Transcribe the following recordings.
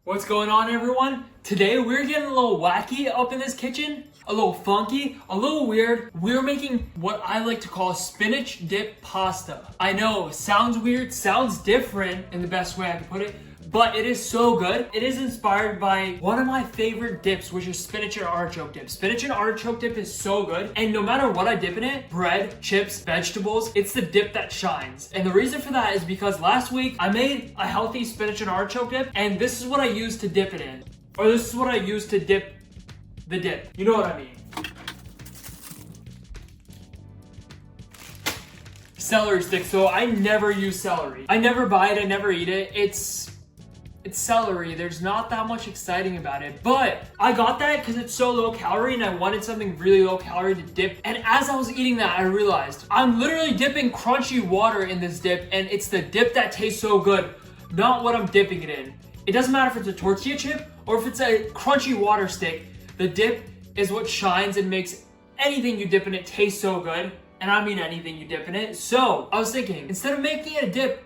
What's going on, everyone? Today we're getting a little wacky up in this kitchen, a little funky, a little weird. We're making what I like to call spinach dip pasta. I know, sounds weird, sounds different in the best way I can put it, but it is so good. It is inspired by one of my favorite dips, which is spinach and artichoke dip. Spinach and artichoke dip is so good, and no matter what I dip in it, bread, chips, vegetables, it's the dip that shines. And the reason for that is because last week I made a healthy spinach and artichoke dip, and this is what I used to dip it in. Or this is what I used to dip the dip. You know what I mean. Celery sticks. So I never use celery. I never buy it, I never eat it. It's celery. There's not that much exciting about it, but I got that because it's so low calorie and I wanted something really low calorie to dip. And as I was eating that, I realized I'm literally dipping crunchy water in this dip, and it's the dip that tastes so good, not what I'm dipping it in. It doesn't matter if it's a tortilla chip or if it's a crunchy water stick. The dip is what shines and makes anything you dip in it taste so good. And I mean anything you dip in it. So I was thinking, instead of making it a dip,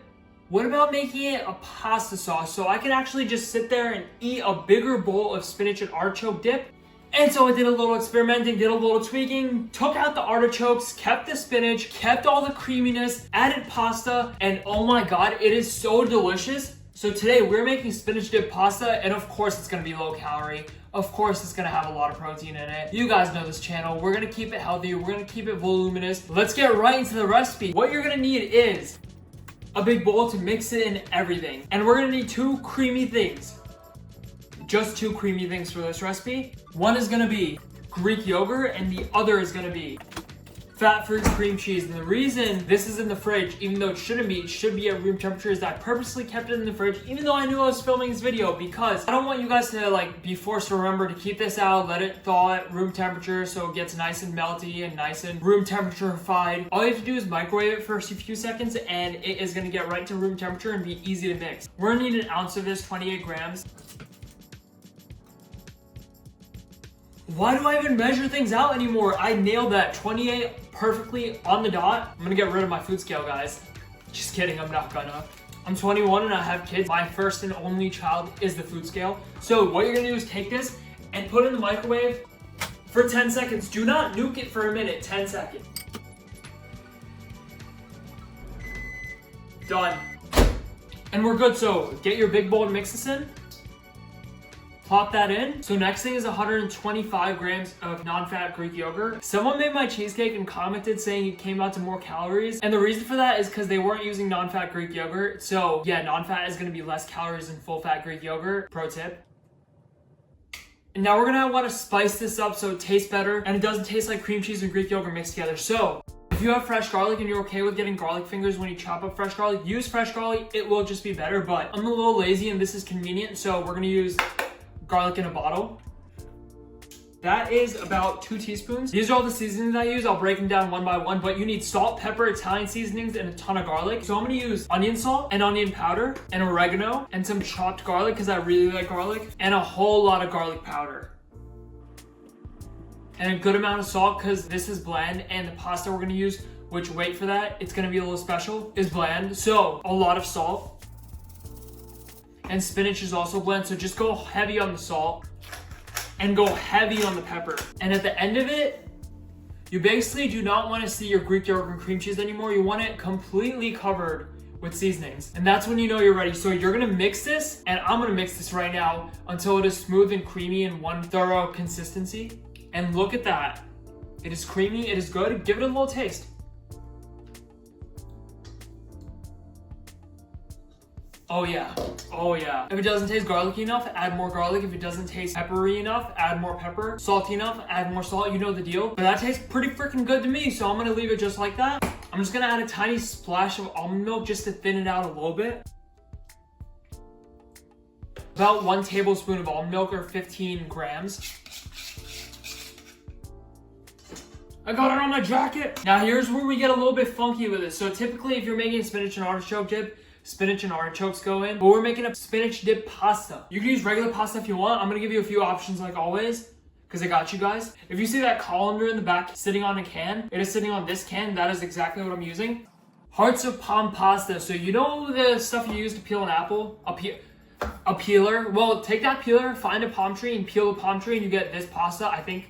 what about making it a pasta sauce? So I can actually just sit there and eat a bigger bowl of spinach and artichoke dip. And so I did a little experimenting, did a little tweaking, took out the artichokes, kept the spinach, kept all the creaminess, added pasta, and oh my god, it is so delicious. So today we're making spinach dip pasta, and of course it's gonna be low calorie. Of course it's gonna have a lot of protein in it. You guys know this channel. We're gonna keep it healthy. We're gonna keep it voluminous. Let's get right into the recipe. What you're gonna need is a big bowl to mix it in everything. And we're gonna need two creamy things. Just two creamy things for this recipe. One is gonna be Greek yogurt and the other is gonna be fat-free cream cheese. And the reason this is in the fridge, even though it shouldn't be, it should be at room temperature, is that I purposely kept it in the fridge, even though I knew I was filming this video, because I don't want you guys to be forced to remember to keep this out, let it thaw at room temperature so it gets nice and melty and nice and room temperature-fied. All you have to do is microwave it for a few seconds and it is gonna get right to room temperature and be easy to mix. We're gonna need an ounce of this, 28 grams. Why do I even measure things out anymore? I nailed that, 28 perfectly on the dot. I'm gonna get rid of my food scale, guys. Just kidding, I'm not gonna. I'm 21 and I have kids. My first and only child is the food scale. So what you're gonna do is take this and put it in the microwave for 10 seconds. Do not nuke it for a minute, 10 seconds. Done. And we're good, so get your big bowl and mix this in. Plop that in. So next thing is 125 grams of non-fat Greek yogurt. Someone made my cheesecake and commented saying it came out to more calories. And the reason for that is because they weren't using non-fat Greek yogurt. So yeah, non-fat is gonna be less calories than full-fat Greek yogurt. Pro tip. And now we're gonna want to spice this up so it tastes better and it doesn't taste like cream cheese and Greek yogurt mixed together. So if you have fresh garlic and you're okay with getting garlic fingers when you chop up fresh garlic, use fresh garlic. It will just be better, but I'm a little lazy and this is convenient. So we're gonna use garlic in a bottle. That is about 2 teaspoons. These are all the seasonings I use. I'll break them down one by one, but you need salt, pepper, Italian seasonings, and a ton of garlic. So I'm gonna use onion salt and onion powder and oregano and some chopped garlic because I really like garlic, and a whole lot of garlic powder. And a good amount of salt because this is bland, and the pasta we're gonna use, which wait for that, it's gonna be a little special, is bland. So a lot of salt. And spinach is also bland, so just go heavy on the salt and go heavy on the pepper. And at the end of it, you basically do not want to see your Greek yogurt and cream cheese anymore. You want it completely covered with seasonings. And that's when you know you're ready. So you're gonna mix this, and I'm gonna mix this right now until it is smooth and creamy in one thorough consistency. And look at that. It is creamy, it is good. Give it a little taste. Oh yeah, oh yeah. If it doesn't taste garlicky enough, add more garlic. If it doesn't taste peppery enough, add more pepper. Salty enough, add more salt, you know the deal. But that tastes pretty freaking good to me, so I'm gonna leave it just like that. I'm just gonna add a tiny splash of almond milk just to thin it out a little bit. About 1 tablespoon of almond milk, or 15 grams. I got it on my jacket. Now here's where we get a little bit funky with it. So typically if you're making spinach and artichoke dip, spinach and artichokes go in, but we're making a spinach dip pasta. You can use regular pasta if you want. I'm gonna give you a few options like always, because I got you guys. If you see that colander in the back sitting on a can, it is sitting on this can. That is exactly what I'm using. Hearts of palm pasta. So you know the stuff you use to peel an apple? a peeler. Well, take that peeler, find a palm tree and peel the palm tree and you get this pasta. I think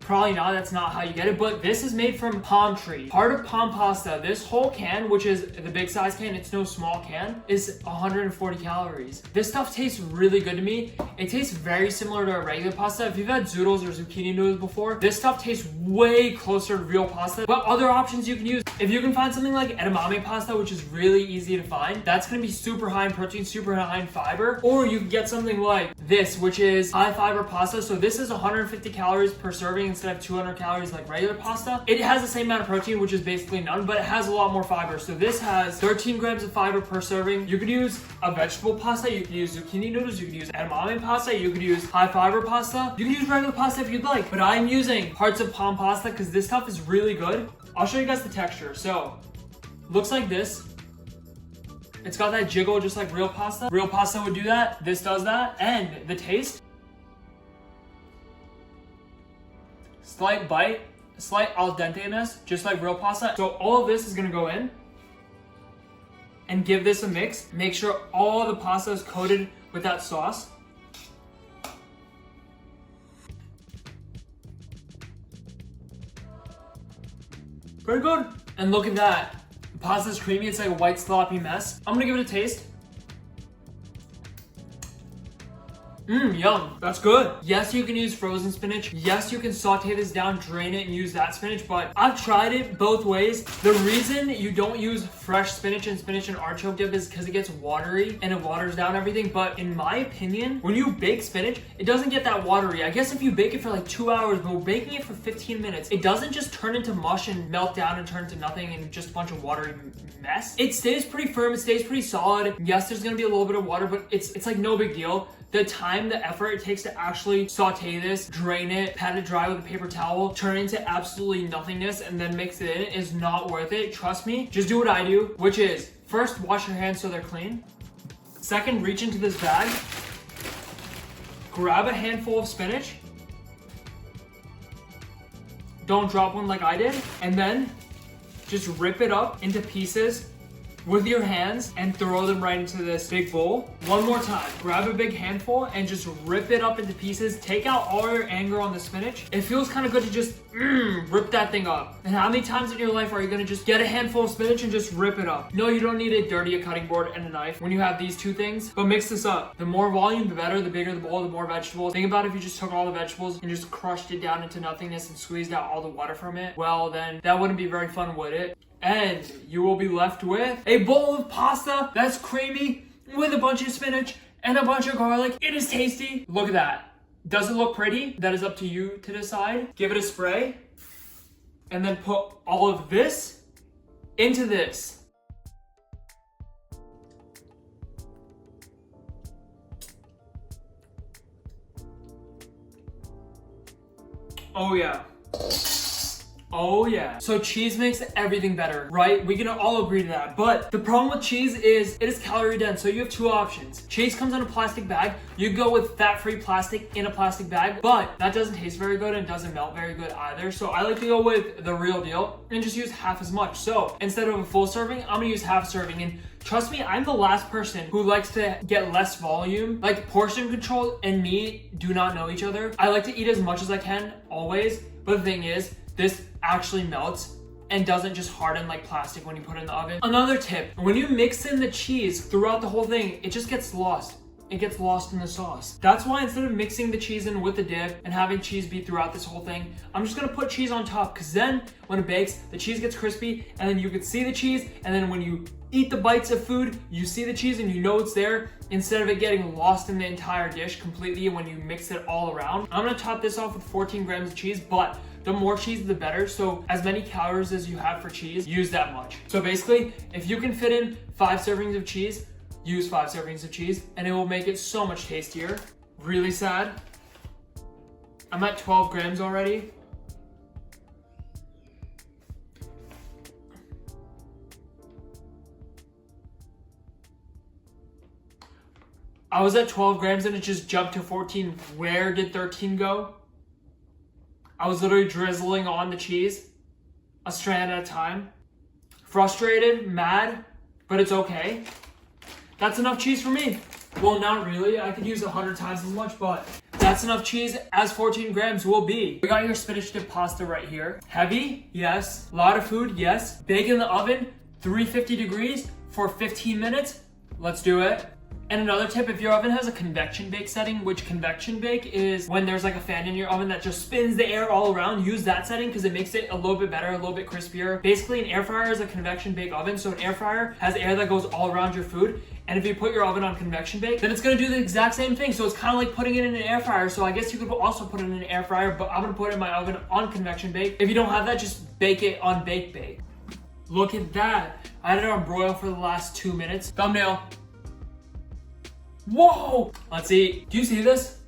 probably not, that's not how you get it, but this is made from palm tree. Part of palm pasta, this whole can, which is the big size can, it's no small can, is 140 calories. This stuff tastes really good to me. It tastes very similar to a regular pasta. If you've had zoodles or zucchini noodles before, this stuff tastes way closer to real pasta. But other options you can use, if you can find something like edamame pasta, which is really easy to find, that's gonna be super high in protein, super high in fiber, or you can get something like this, which is high fiber pasta. So this is 150 calories per serving instead of 200 calories like regular pasta. It has the same amount of protein, which is basically none, but it has a lot more fiber. So this has 13 grams of fiber per serving. You could use a vegetable pasta, you could use zucchini noodles, you could use edamame pasta, you could use high fiber pasta, you can use regular pasta if you'd like, but I'm using parts of palm pasta because this stuff is really good. I'll show you guys the texture. So, looks like this. It's got that jiggle just like real pasta. Real pasta would do that, this does that, and the taste, slight bite, slight al dente-ness, just like real pasta. So all of this is gonna go in and give this a mix. Make sure all the pasta is coated with that sauce. Very good. And look at that. The pasta's creamy, it's like a white sloppy mess. I'm gonna give it a taste. Yum. That's good. Yes, you can use frozen spinach. Yes, you can saute this down, drain it, and use that spinach, but I've tried it both ways. The reason you don't use fresh spinach and artichoke dip is because it gets watery and it waters down everything. But in my opinion, when you bake spinach, it doesn't get that watery. I guess if you bake it for like 2 hours, but we're baking it for 15 minutes, it doesn't just turn into mush and melt down and turn into nothing and just a bunch of watery mess. It stays pretty firm, it stays pretty solid. Yes, there's gonna be a little bit of water, but it's like no big deal. The time, the effort it takes to actually saute this, drain it, pat it dry with a paper towel, turn it into absolutely nothingness, and then mix it in is not worth it. Trust me, just do what I do, which is first, wash your hands so they're clean. Second, reach into this bag, grab a handful of spinach. Don't drop one like I did. And then just rip it up into pieces with your hands and throw them right into this big bowl. One more time, grab a big handful and just rip it up into pieces. Take out all your anger on the spinach. It feels kind of good to just rip that thing up. And how many times in your life are you gonna just get a handful of spinach and just rip it up? No, you don't need a dirty cutting board and a knife when you have these two things, but mix this up. The more volume, the better. The bigger the bowl, the more vegetables. Think about if you just took all the vegetables and just crushed it down into nothingness and squeezed out all the water from it. Well, then that wouldn't be very fun, would it? And you will be left with a bowl of pasta that's creamy with a bunch of spinach and a bunch of garlic. It is tasty. Look at that. Does it look pretty? That is up to you to decide. Give it a spray and then put all of this into this. Oh yeah. Oh yeah. So cheese makes everything better, right? We can all agree to that. But the problem with cheese is it is calorie dense. So you have two options. Cheese comes in a plastic bag. You go with fat-free plastic in a plastic bag, but that doesn't taste very good and doesn't melt very good either. So I like to go with the real deal and just use half as much. So instead of a full serving, I'm gonna use half serving. And trust me, I'm the last person who likes to get less volume. Like portion control and me do not know each other. I like to eat as much as I can always, but the thing is, this actually melts and doesn't just harden like plastic when you put it in the oven. Another tip, when you mix in the cheese throughout the whole thing, it just gets lost. It gets lost in the sauce. That's why instead of mixing the cheese in with the dip and having cheese be throughout this whole thing, I'm just gonna put cheese on top, because then when it bakes, the cheese gets crispy and then you can see the cheese, and then when you eat the bites of food, you see the cheese and you know it's there, instead of it getting lost in the entire dish completely when you mix it all around. I'm gonna top this off with 14 grams of cheese, but the more cheese, the better. So as many calories as you have for cheese, use that much. So basically, if you can fit in 5 servings of cheese, use 5 servings of cheese, and it will make it so much tastier. Really sad. I'm at 12 grams already. I was at 12 grams and it just jumped to 14. Where did 13 go? I was literally drizzling on the cheese, a strand at a time. Frustrated, mad, but it's okay. That's enough cheese for me. Well, not really. I could use 100 times as much, but that's enough cheese as 14 grams will be. We got your spinach dip pasta right here. Heavy? Yes. A lot of food? Yes. Bake in the oven, 350 degrees for 15 minutes. Let's do it. And another tip, if your oven has a convection bake setting, which convection bake is when there's like a fan in your oven that just spins the air all around, use that setting because it makes it a little bit better, a little bit crispier. Basically, an air fryer is a convection bake oven, so an air fryer has air that goes all around your food. And if you put your oven on convection bake, then it's gonna do the exact same thing. So it's kind of like putting it in an air fryer. So I guess you could also put it in an air fryer, but I'm gonna put it in my oven on convection bake. If you don't have that, just bake it on bake. Look at that. I had it on broil for the last 2 minutes. Thumbnail. Whoa! Let's see. Do you see this?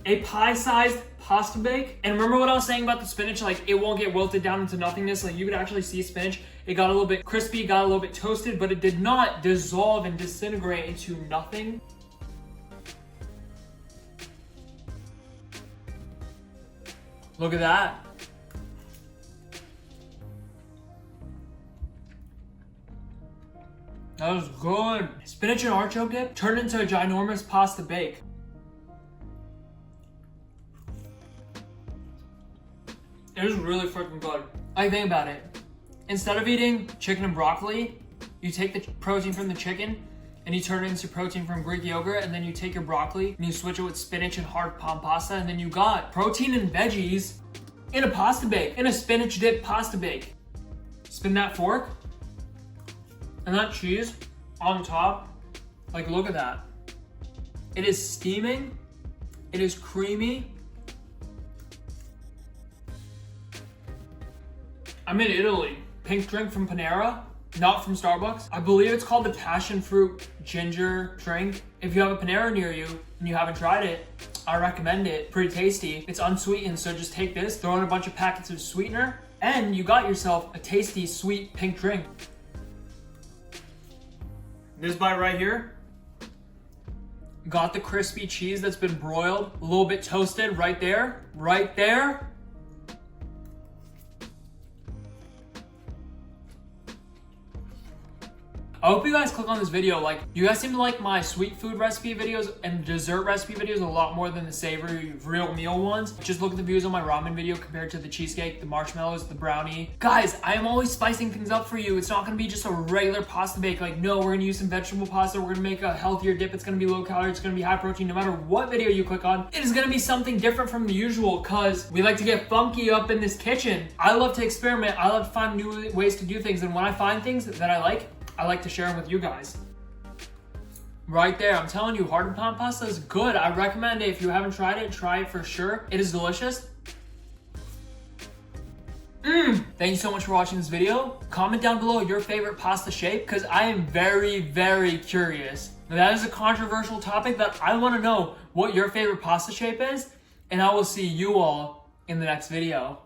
A pie-sized pasta bake. And remember what I was saying about the spinach? Like, it won't get wilted down into nothingness. Like, you could actually see spinach. It got a little bit crispy, got a little bit toasted, but it did not dissolve and disintegrate into nothing. Look at that. That was good. Spinach and artichoke dip turned into a ginormous pasta bake. It was really freaking good. Like, think about it. Instead of eating chicken and broccoli, you take the protein from the chicken and you turn it into protein from Greek yogurt, and then you take your broccoli and you switch it with spinach and hard palm pasta, and then you got protein and veggies in a pasta bake, in a spinach dip pasta bake. Spin that fork. And that cheese on top, like, look at that. It is steaming. It is creamy. I'm in Italy. Pink drink from Panera, not from Starbucks. I believe it's called the passion fruit ginger drink. If you have a Panera near you and you haven't tried it, I recommend it. Pretty tasty. It's unsweetened, so just take this, throw in a bunch of packets of sweetener, and you got yourself a tasty, sweet pink drink. This bite right here, got the crispy cheese that's been broiled, a little bit toasted right there, right there. I hope you guys click on this video. Like, you guys seem to like my sweet food recipe videos and dessert recipe videos a lot more than the savory real meal ones. Just look at the views on my ramen video compared to the cheesecake, the marshmallows, the brownie. Guys, I am always spicing things up for you. It's not gonna be just a regular pasta bake. Like, no, we're gonna use some vegetable pasta. We're gonna make a healthier dip. It's gonna be low calorie. It's gonna be high protein. No matter what video you click on, it is gonna be something different from the usual, because we like to get funky up in this kitchen. I love to experiment. I love to find new ways to do things. And when I find things that I like to share them with you guys. Right there, I'm telling you, hard palm pasta is good. I recommend it. If you haven't tried it, try it for sure. It is delicious. Thank you so much for watching this video. Comment down below your favorite pasta shape, because I am very, very curious. That is a controversial topic that I want to know what your favorite pasta shape is, and I will see you all in the next video.